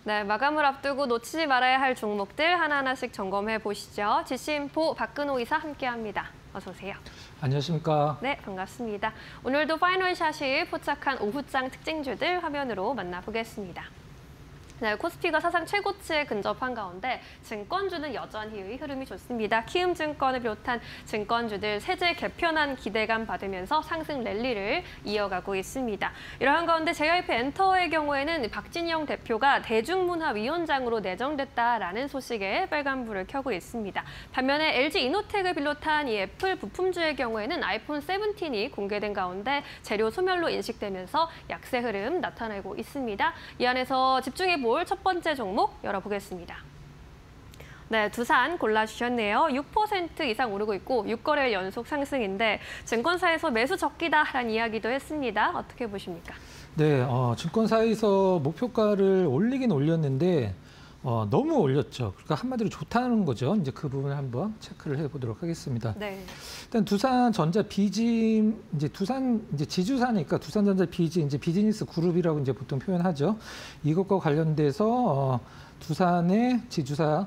네, 마감을 앞두고 놓치지 말아야 할 종목들 하나하나씩 점검해 보시죠. 지시인포 박근호 이사 함께합니다. 어서 오세요. 안녕하십니까. 네, 반갑습니다. 오늘도 파이널샷이 포착한 오후장 특징주들 화면으로 만나보겠습니다. 네, 코스피가 사상 최고치에 근접한 가운데 증권주는 여전히 흐름이 좋습니다. 키움증권을 비롯한 증권주들 세제 개편안 기대감 받으면서 상승 랠리를 이어가고 있습니다. 이러한 가운데 JYP엔터의 경우에는 박진영 대표가 대중문화위원장으로 내정됐다라는 소식에 빨간불을 켜고 있습니다. 반면에 LG이노텍을 비롯한 이 애플 부품주의 경우에는 아이폰 17이 공개된 가운데 재료 소멸로 인식되면서 약세 흐름 나타내고 있습니다. 이 안에서 집중해 볼 첫 번째 종목 열어보겠습니다. 네, 두산 골라주셨네요. 6% 이상 오르고 있고 6거래일 연속 상승인데 증권사에서 매수 적기다라는 이야기도 했습니다. 어떻게 보십니까? 네, 증권사에서 목표가를 올리긴 올렸는데 너무 올렸죠. 그러니까 한마디로 좋다는 거죠. 이제 그 부분을 한번 체크를 해보도록 하겠습니다. 네. 일단 두산전자 비즈 이제 지주사니까 두산전자 비즈 이제 비즈니스 그룹이라고 이제 보통 표현하죠. 이것과 관련돼서 두산의 지주사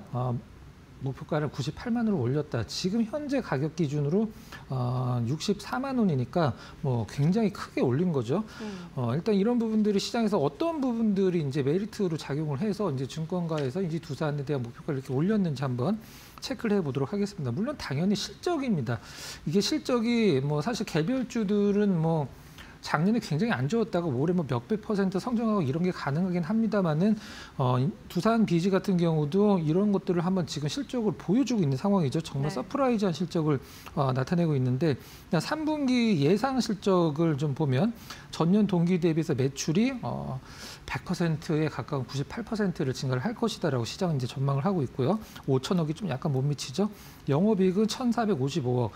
목표가를 98만 원으로 올렸다. 지금 현재 가격 기준으로 64만 원이니까 뭐 굉장히 크게 올린 거죠. 일단 이런 부분들이 시장에서 어떤 부분들이 이제 메리트로 작용을 해서 이제 증권가에서 이제 두산에 대한 목표가를 이렇게 올렸는지 한번 체크를 해보도록 하겠습니다. 물론 당연히 실적입니다. 이게 실적이 뭐 사실 개별주들은 뭐 작년에 굉장히 안 좋았다가 올해 뭐 몇백 % 성장하고 이런 게 가능하긴 합니다만은 두산 비즈 같은 경우도 이런 것들을 한번 지금 실적을 보여주고 있는 상황이죠. 정말 네. 서프라이즈한 실적을 나타내고 있는데 3분기 예상 실적을 좀 보면 전년 동기 대비해서 매출이 100%에 가까운 98%를 증가를 할 것이다라고 시장은 이제 전망을 하고 있고요. 5천억이 좀 약간 못 미치죠. 영업이익은 1,455억.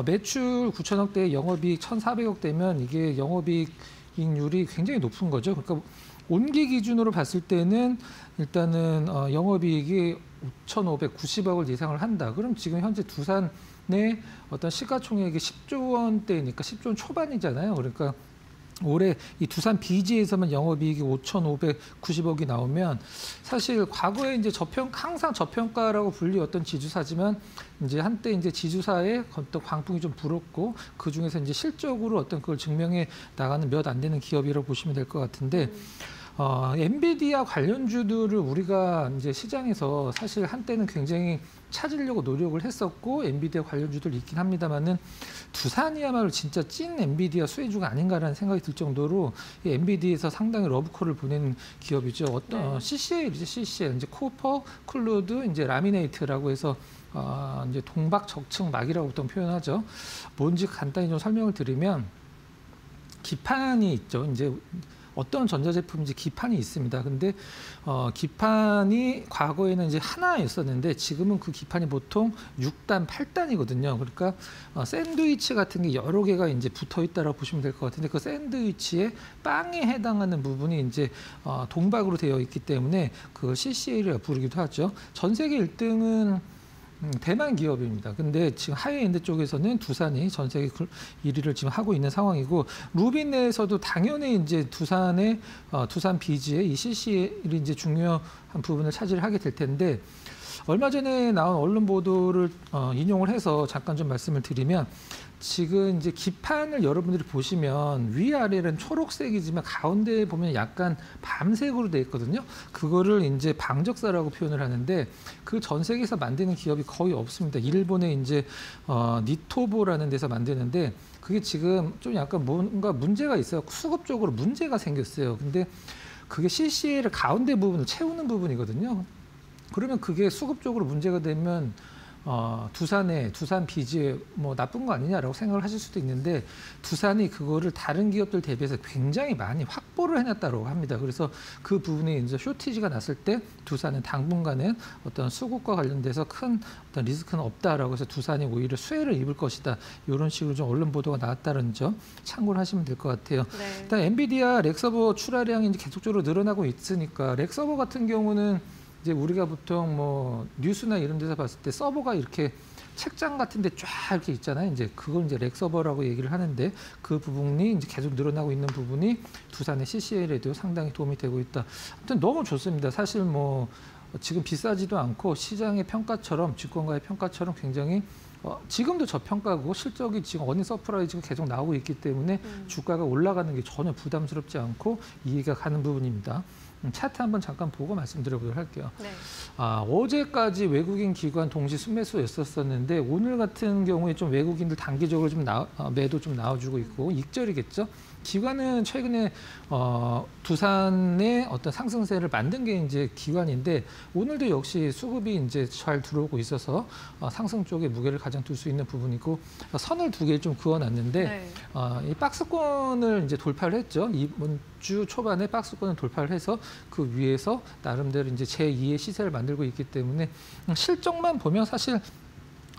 매출 9천억대에 영업이익 1,400억 대면 이게 영업이익률이 굉장히 높은 거죠. 그러니까 온기 기준으로 봤을 때는 일단은 영업이익이 5,590억을 예상을 한다. 그럼 지금 현재 두산의 어떤 시가총액이 10조 원대니까 10조 원 초반이잖아요. 그러니까 올해 이 두산 비즈에서만 영업이익이 5,590억이 나오면 사실 과거에 이제 항상 저평가라고 불리웠던 지주사지만 이제 한때 이제 지주사의 어떤 광풍이 좀 불었고 그 중에서 이제 실적으로 어떤 그걸 증명해 나가는 몇 안 되는 기업이라고 보시면 될 것 같은데. 엔비디아 관련주들을 우리가 이제 시장에서 사실 한때는 굉장히 찾으려고 노력을 했었고 엔비디아 관련주들 있긴 합니다만은 두산이야말로 진짜 찐 엔비디아 수혜주가 아닌가라는 생각이 들 정도로 이 엔비디아에서 상당히 러브콜을 보낸 기업이죠. 어떤 CCL이죠, CCL 이제 코퍼, 클로드, 이제 라미네이트라고 해서 이제 동박적층막이라고 보통 표현하죠. 뭔지 간단히 좀 설명을 드리면 기판이 있죠. 이제 어떤 전자제품인지 기판이 있습니다. 근데 기판이 과거에는 이제 하나였었는데 지금은 그 기판이 보통 6단, 8단이거든요. 그러니까 샌드위치 같은 게 여러 개가 이제 붙어 있다라고 보시면 될 것 같은데 그 샌드위치에 빵에 해당하는 부분이 이제 동박으로 되어 있기 때문에 그 CCL이라고 부르기도 하죠. 전 세계 1등은 대만 기업입니다. 근데 지금 하이엔드 쪽에서는 두산이 전 세계 1위를 지금 하고 있는 상황이고 루빈 내에서도 당연히 이제 두산 비즈의 이 CCL이 이제 중요한 부분을 차지를 하게 될 텐데 얼마 전에 나온 언론 보도를 인용을 해서 잠깐 좀 말씀을 드리면 지금 이제 기판을 여러분들이 보시면 위아래는 초록색이지만 가운데에 보면 약간 밤색으로 돼 있거든요. 그거를 이제 방적사라고 표현을 하는데 그 전 세계에서 만드는 기업이 거의 없습니다. 일본의 이제 니토보라는 데서 만드는데 그게 지금 좀 약간 뭔가 문제가 있어요. 수급적으로 문제가 생겼어요. 근데 그게 CCL을 가운데 부분을 채우는 부분이거든요. 그러면 그게 수급적으로 문제가 되면 두산 비즈에 뭐 나쁜 거 아니냐라고 생각을 하실 수도 있는데 두산이 그거를 다른 기업들 대비해서 굉장히 많이 확보를 해놨다고 합니다. 그래서 그 부분에 이제 쇼티지가 났을 때 두산은 당분간은 어떤 수급과 관련돼서 큰 어떤 리스크는 없다라고 해서 두산이 오히려 수혜를 입을 것이다. 이런 식으로 좀 언론 보도가 나왔다는 점 참고를 하시면 될 것 같아요. 네. 일단 엔비디아 렉서버 출하량이 이제 계속적으로 늘어나고 있으니까 렉서버 같은 경우는 이제 우리가 보통 뭐 뉴스나 이런 데서 봤을 때 서버가 이렇게 책장 같은데 쫙 이렇게 있잖아요. 이제 그걸 이제 렉서버라고 얘기를 하는데 그 부분이 이제 계속 늘어나고 있는 부분이 두산의 CCL에도 상당히 도움이 되고 있다. 아무튼 너무 좋습니다. 사실 뭐 지금 비싸지도 않고 시장의 평가처럼 증권가의 평가처럼 굉장히 지금도 저평가고 실적이 지금 어닝 서프라이즈가 계속 나오고 있기 때문에 주가가 올라가는 게 전혀 부담스럽지 않고 이해가 가는 부분입니다. 차트 한번 잠깐 보고 말씀드려보도록 할게요. 네. 어제까지 외국인 기관 동시 순매수였었는데 오늘 같은 경우에 좀 외국인들 단기적으로 좀 매도 좀 나와주고 있고 익절이겠죠. 기관은 최근에 두산의 어떤 상승세를 만든 게 이제 기관인데 오늘도 역시 수급이 이제 잘 들어오고 있어서 상승 쪽에 무게를 가장 둘 수 있는 부분이고 선을 두 개 좀 그어놨는데 네. 이 박스권을 이제 돌파를 했죠. 이번 주 초반에 박스권을 돌파를 해서 그 위에서 나름대로 이제 제2의 시세를 만들고 있기 때문에 실적만 보면 사실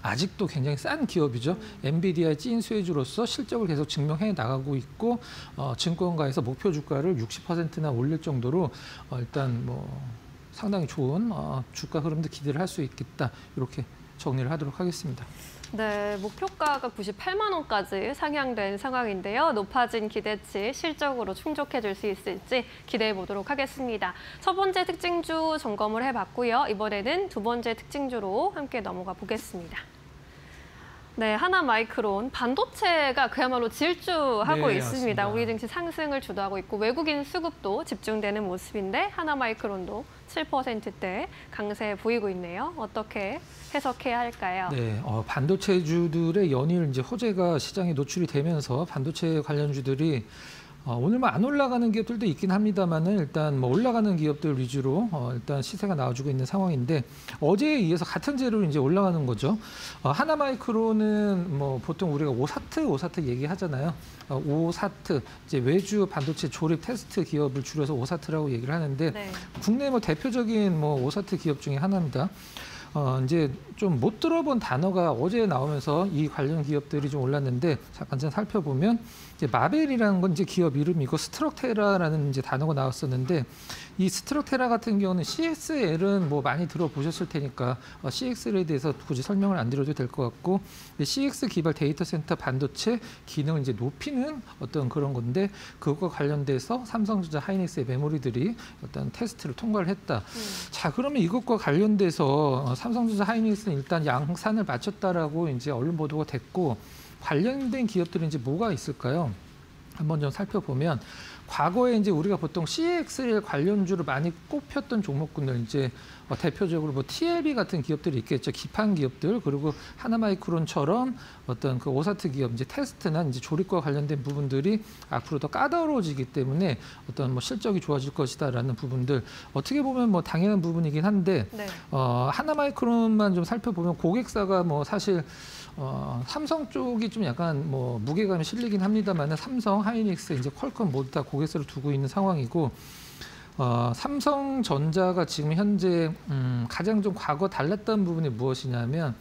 아직도 굉장히 싼 기업이죠. 엔비디아의 찐 수혜주로서 실적을 계속 증명해 나가고 있고 증권가에서 목표 주가를 60%나 올릴 정도로 일단 뭐 상당히 좋은 주가 흐름도 기대를 할 수 있겠다. 이렇게 정리를 하도록 하겠습니다. 네, 목표가가 98만 원까지 상향된 상황인데요. 높아진 기대치 실적으로 충족해 줄 수 있을지 기대해 보도록 하겠습니다. 첫 번째 특징주 점검을 해봤고요. 이번에는 두 번째 특징주로 함께 넘어가 보겠습니다. 네, 하나마이크론 반도체가 그야말로 질주하고 네, 있습니다. 맞습니다. 우리 증시 상승을 주도하고 있고 외국인 수급도 집중되는 모습인데 하나마이크론도 7%대 강세 보이고 있네요. 어떻게 해석해야 할까요? 네, 반도체주들의 연일 이제 호재가 시장에 노출이 되면서 반도체 관련주들이 오늘만 안 올라가는 기업들도 있긴 합니다만은 일단 뭐 올라가는 기업들 위주로 일단 시세가 나와주고 있는 상황인데 어제에 이어서 같은 재료로 이제 올라가는 거죠. 하나마이크로는 뭐 보통 우리가 오사트 얘기하잖아요. 오사트 이제 외주 반도체 조립 테스트 기업을 줄여서 오사트라고 얘기를 하는데 네. 국내 뭐 대표적인 뭐 오사트 기업 중에 하나입니다. 이제 좀 못 들어본 단어가 어제 나오면서 이 관련 기업들이 좀 올랐는데 잠깐 좀 살펴보면 이제 마벨이라는 건 이제 기업 이름이고 스트럭테라라는 이제 단어가 나왔었는데 이 스트럭테라 같은 경우는 CXL은 뭐 많이 들어보셨을 테니까 CXL에 대해서 굳이 설명을 안 드려도 될 것 같고 CX 기반 데이터 센터 반도체 기능을 이제 높이는 어떤 그런 건데 그것과 관련돼서 삼성전자 하이닉스의 메모리들이 어떤 테스트를 통과를 했다. 자, 그러면 이것과 관련돼서 삼성전자 하이닉스는 일단 양산을 마쳤다라고 이제 언론 보도가 됐고 관련된 기업들은 이제 뭐가 있을까요? 한번 좀 살펴보면 과거에 이제 우리가 보통 CXL 관련주로 많이 꼽혔던 종목군들 이제 대표적으로 뭐 TLB 같은 기업들이 있겠죠. 기판 기업들 그리고 하나마이크론처럼 어떤 그 오사트 기업 이제 테스트나 이제 조립과 관련된 부분들이 앞으로 더 까다로워지기 때문에 어떤 뭐 실적이 좋아질 것이다라는 부분들 어떻게 보면 뭐 당연한 부분이긴 한데 네. 하나마이크론만 좀 살펴보면 고객사가 뭐 사실 삼성 쪽이 좀 약간 뭐 무게감이 실리긴 합니다만 삼성, 하이닉스, 이제 퀄컴 모두 다 고객사를 두고 있는 상황이고 삼성전자가 지금 현재 가장 좀 과거 달랐던 부분이 무엇이냐면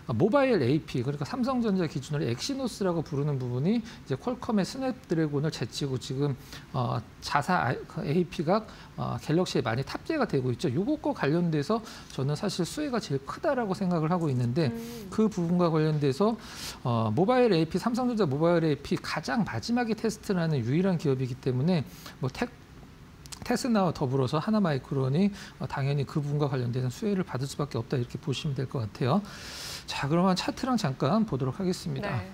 모바일 AP 그러니까 삼성전자 기준으로 엑시노스라고 부르는 부분이 이제 퀄컴의 스냅드래곤을 제치고 지금 자사 AP가 갤럭시에 많이 탑재가 되고 있죠. 이것과 관련돼서 저는 사실 수혜가 제일 크다라고 생각을 하고 있는데 그 부분과 관련돼서 모바일 AP 삼성전자 모바일 AP 가장 마지막에 테스트를 하는 유일한 기업이기 때문에 뭐 테스나와 더불어서 하나마이크론이 당연히 그 부분과 관련된 수혜를 받을 수밖에 없다 이렇게 보시면 될 것 같아요. 자, 그러면 차트랑 잠깐 보도록 하겠습니다. 네.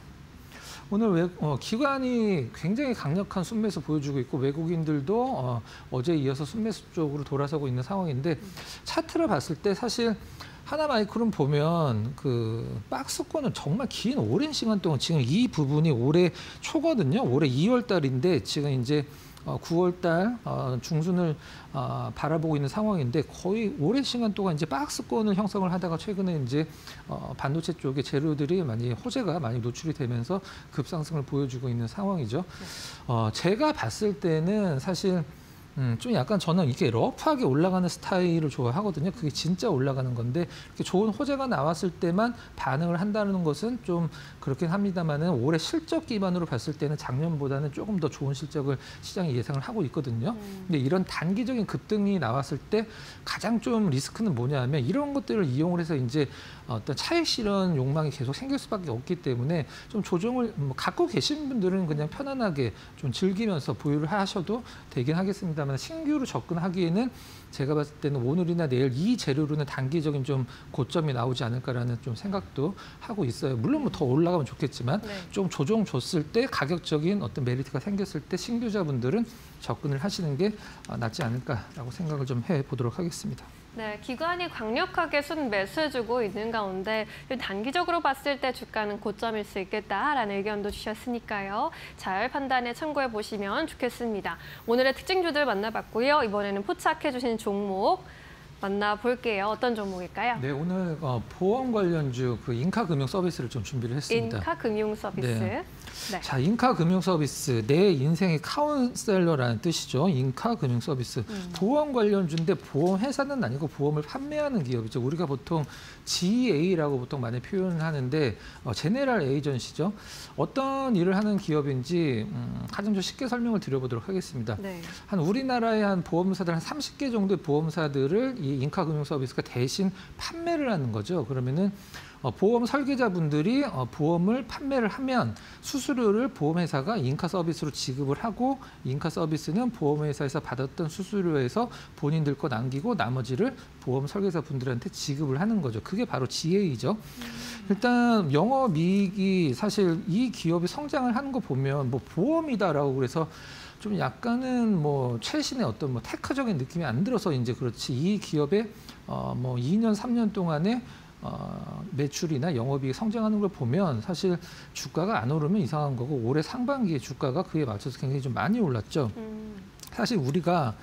오늘 기관이 굉장히 강력한 순매수 보여주고 있고 외국인들도 어제에 이어서 순매수 쪽으로 돌아서고 있는 상황인데 차트를 봤을 때 사실 하나마이크론 보면 그 박스권은 정말 긴 오랜 시간 동안 지금 이 부분이 올해 초거든요. 올해 2월 달인데 지금 이제 9월 달 중순을 바라보고 있는 상황인데 거의 오랜 시간 동안 이제 박스권을 형성을 하다가 최근에 이제 반도체 쪽의 재료들이 많이 호재가 많이 노출이 되면서 급상승을 보여주고 있는 상황이죠. 제가 봤을 때는 사실 좀 약간 저는 이렇게 러프하게 올라가는 스타일을 좋아하거든요. 그게 진짜 올라가는 건데 이렇게 좋은 호재가 나왔을 때만 반응을 한다는 것은 좀 그렇긴 합니다만은 올해 실적 기반으로 봤을 때는 작년보다는 조금 더 좋은 실적을 시장이 예상을 하고 있거든요. 근데 이런 단기적인 급등이 나왔을 때 가장 좀 리스크는 뭐냐면 이런 것들을 이용을 해서 이제 어떤 차익 실현 욕망이 계속 생길 수밖에 없기 때문에 좀 조정을 갖고 계신 분들은 그냥 편안하게 좀 즐기면서 보유를 하셔도 되긴 하겠습니다만 신규로 접근하기에는 제가 봤을 때는 오늘이나 내일 이 재료로는 단기적인 좀 고점이 나오지 않을까라는 좀 생각도 하고 있어요. 물론 뭐 더 올라가면 좋겠지만 네. 좀 조정 줬을 때 가격적인 어떤 메리트가 생겼을 때 신규자분들은 접근을 하시는 게 낫지 않을까라고 생각을 좀 해보도록 하겠습니다. 네, 기관이 강력하게 순매수해주고 있는 가운데 단기적으로 봤을 때 주가는 고점일 수 있겠다라는 의견도 주셨으니까요. 잘 판단에 참고해 보시면 좋겠습니다. 오늘의 특징주들 만나봤고요. 이번에는 포착해 주신 종목 만나볼게요. 어떤 종목일까요? 네, 오늘 보험 관련주 그 인카금융 서비스를 좀 준비를 했습니다. 인카금융 서비스. 네. 네. 자, 인카금융 서비스, 내 인생의 카운셀러라는 뜻이죠. 인카금융 서비스. 보험 관련주인데 보험 회사는 아니고 보험을 판매하는 기업이죠. 우리가 보통 GA라고 보통 많이 표현하는데 제네럴 에이전시죠. 어떤 일을 하는 기업인지 가장 좀 쉽게 설명을 드려보도록 하겠습니다. 네. 한 우리나라의 한 보험사들 한 30개 정도의 보험사들을 이 인카금융 서비스가 대신 판매를 하는 거죠. 그러면은 보험 설계자분들이 보험을 판매를 하면 수수료를 보험회사가 인카 서비스로 지급을 하고 인카 서비스는 보험회사에서 받았던 수수료에서 본인들 거 남기고 나머지를 보험 설계자분들한테 지급을 하는 거죠. 그게 바로 GA죠. 일단 영업이익이 사실 이 기업이 성장을 하는 거 보면 뭐 보험이다라고 그래서 좀 약간은 뭐 최신의 어떤 뭐 테크적인 느낌이 안 들어서 이제 그렇지 이 기업의 뭐 2년, 3년 동안에 매출이나 영업이익이 성장하는 걸 보면 사실 주가가 안 오르면 이상한 거고 올해 상반기에 주가가 그에 맞춰서 굉장히 좀 많이 올랐죠. 사실 우리가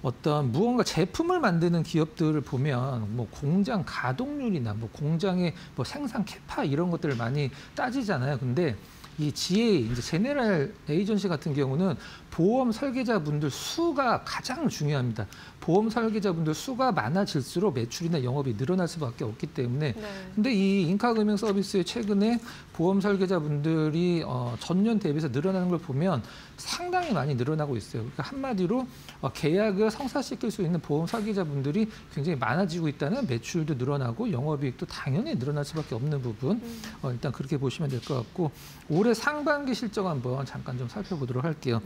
어떤 무언가 제품을 만드는 기업들을 보면 뭐 공장 가동률이나 뭐 공장의 뭐 생산 캐파 이런 것들을 많이 따지잖아요. 근데 이 GA, 이제 제네럴 에이전시 같은 경우는 보험 설계자분들 수가 가장 중요합니다. 보험 설계자분들 수가 많아질수록 매출이나 영업이 늘어날 수밖에 없기 때문에 네. 근데 이 인카금융 서비스에 최근에 보험 설계자분들이 전년 대비해서 늘어나는 걸 보면 상당히 많이 늘어나고 있어요. 그러니까 한마디로 계약을 성사시킬 수 있는 보험 설계자분들이 굉장히 많아지고 있다는 매출도 늘어나고 영업이익도 당연히 늘어날 수밖에 없는 부분 일단 그렇게 보시면 될 것 같고 올해 상반기 실적 한번 잠깐 좀 살펴보도록 할게요.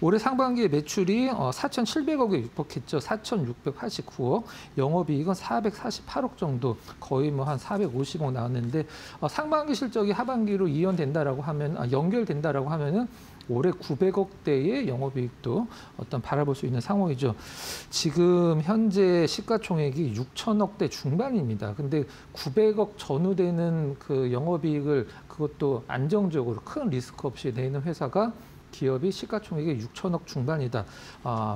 올해 상반기에 매출이 4,700억에 육박했죠. 4,689억. 영업이익은 448억 정도, 거의 뭐 한 450억 나왔는데 상반기 실적이 하반기로 이연된다라고 하면 연결된다라고 하면은 올해 900억대의 영업이익도 바라볼 수 있는 상황이죠. 지금 현재 시가총액이 6천억대 중반입니다. 근데 900억 전후되는 그 영업이익을 그것도 안정적으로 큰 리스크 없이 내는 회사가 기업이 시가총액이 6천억 중반이다.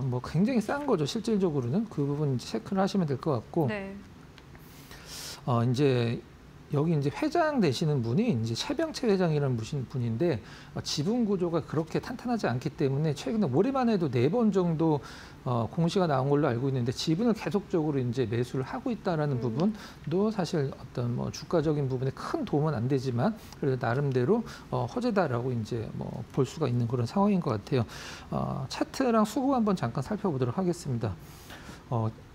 뭐 굉장히 싼 거죠. 실질적으로는 그 부분 체크를 하시면 될 것 같고. 네. 이제 여기 이제 회장 되시는 분이 이제 최병채 회장이라는 분인데 지분 구조가 그렇게 탄탄하지 않기 때문에 최근에 올해만 해도 4번 정도 공시가 나온 걸로 알고 있는데 지분을 계속적으로 이제 매수를 하고 있다라는 부분도 사실 어떤 뭐 주가적인 부분에 큰 도움은 안 되지만 그래도 나름대로 허재다라고 이제 뭐 볼 수가 있는 그런 상황인 것 같아요. 차트랑 수급 한번 잠깐 살펴보도록 하겠습니다.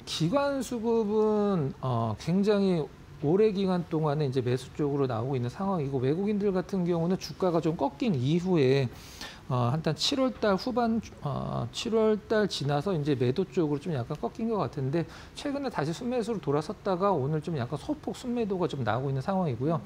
기관 수급은 굉장히 오래 기간 동안에 이제 매수 쪽으로 나오고 있는 상황이고 외국인들 같은 경우는 주가가 좀 꺾인 이후에 한단 7월달 후반 7월달 지나서 이제 매도 쪽으로 좀 약간 꺾인 것 같은데 최근에 다시 순매수로 돌아섰다가 오늘 좀 약간 소폭 순매도가 좀 나오고 있는 상황이고요.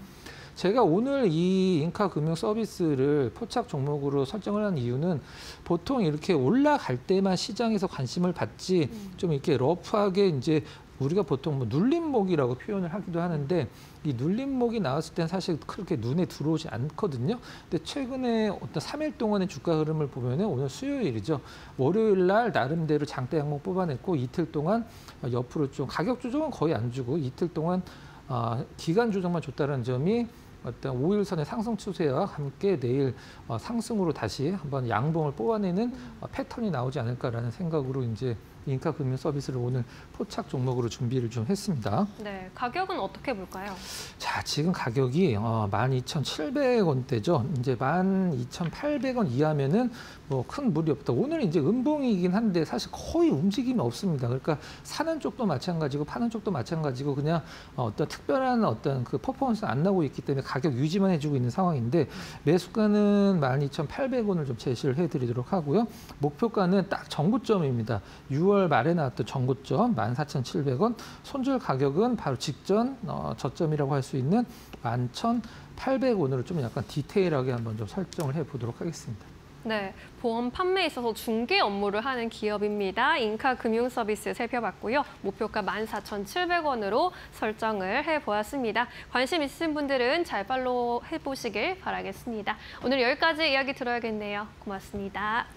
제가 오늘 이 인카금융 서비스를 포착 종목으로 설정을 한 이유는 보통 이렇게 올라갈 때만 시장에서 관심을 받지 좀 이렇게 러프하게 이제 우리가 보통 뭐 눌림목이라고 표현을 하기도 하는데 이 눌림목이 나왔을 때는 사실 그렇게 눈에 들어오지 않거든요. 근데 최근에 어떤 3일 동안의 주가 흐름을 보면은 오늘 수요일이죠. 월요일 날 나름대로 장대 항목 뽑아냈고 이틀 동안 옆으로 좀 가격 조정은 거의 안 주고 이틀 동안 기간 조정만 줬다는 점이 어떤 5일선의 상승 추세와 함께 내일 상승으로 다시 한번 양봉을 뽑아내는 패턴이 나오지 않을까라는 생각으로 이제 인카금융 서비스를 오늘 포착 종목으로 준비를 좀 했습니다. 네, 가격은 어떻게 볼까요? 자, 지금 가격이 12,700원대죠. 이제 12,800원 이하면은 뭐 큰 무리 없다. 오늘 이제 음봉이긴 한데 사실 거의 움직임이 없습니다. 그러니까 사는 쪽도 마찬가지고 파는 쪽도 마찬가지고 그냥 어떤 특별한 어떤 그 퍼포먼스는 안 나오고 있기 때문에 가격 유지만 해주고 있는 상황인데 매수가는 12,800원을 좀 제시를 해드리도록 하고요. 목표가는 딱 전고점입니다. 6월 말에 나왔던 전고점 14,700원. 손절 가격은 바로 직전 저점이라고 할 수 있는 11,800원으로 좀 약간 디테일하게 한번 좀 설정을 해보도록 하겠습니다. 네, 보험 판매에 있어서 중개 업무를 하는 기업입니다. 인카금융서비스 살펴봤고요. 목표가 14,700원으로 설정을 해보았습니다. 관심 있으신 분들은 잘 팔로우 해보시길 바라겠습니다. 오늘 여기까지 이야기 들어야겠네요. 고맙습니다.